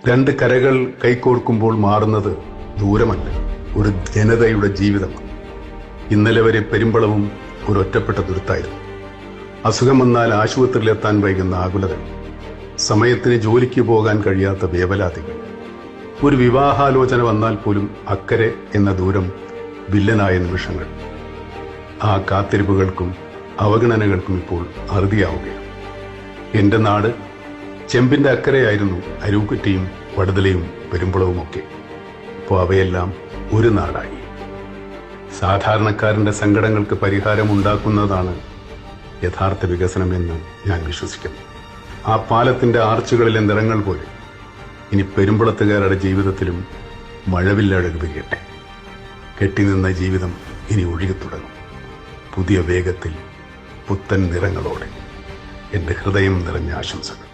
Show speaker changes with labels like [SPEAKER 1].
[SPEAKER 1] രണ്ട് കരകൾ കൈകോർക്കുമ്പോൾ മാറുന്നത് ദൂരമല്ല, ഒരു ജനതയുടെ ജീവിതമാണ്. ഇന്നലെ വരെ പെരുമ്പളവും ഒരു ഒറ്റപ്പെട്ട ദുരത്തായിരുന്നു. അസുഖം വന്നാൽ ആശുപത്രിയിലെത്താൻ വൈകുന്ന ആകുലതകൾ, സമയത്തിന് ജോലിക്ക് പോകാൻ കഴിയാത്ത വേവലാതികൾ, ഒരു വിവാഹാലോചന വന്നാൽ പോലും അക്കരെ എന്ന ദൂരം വില്ലനായ നിമിഷങ്ങൾ. ആ കാത്തിരിപ്പുകൾക്കും അവഗണനകൾക്കും ഇപ്പോൾ അറുതിയാവുകയാണ്. എന്റെ നാട് ചെമ്പിന്റെ അക്കരെയായിരുന്നു അരൂക്കുറ്റിയും വടുതലയും പെരുമ്പളവുമൊക്കെ. ഇപ്പോൾ അവയെല്ലാം ഒരു നാടായി. സാധാരണക്കാരന്റെ സങ്കടങ്ങൾക്ക് പരിഹാരമുണ്ടാക്കുന്നതാണ് യഥാർത്ഥ വികസനമെന്ന് ഞാൻ വിശ്വസിക്കുന്നു. ആ പാലത്തിന്റെ ആർച്ചുകളിലെ നിറങ്ങൾ പോലെ ഇനി പെരുമ്പളത്തുകാരുടെ ജീവിതത്തിലും മഴവില്ലഴക് വിരിയട്ടെ. കെട്ടിനിന്ന ജീവിതം ഇനി ഒഴുകിത്തുടങ്ങും, പുതിയ വേഗത്തിൽ, പുത്തൻ നിറങ്ങളോടെ. എന്റെ ഹൃദയം നിറഞ്ഞ ആശംസകൾ.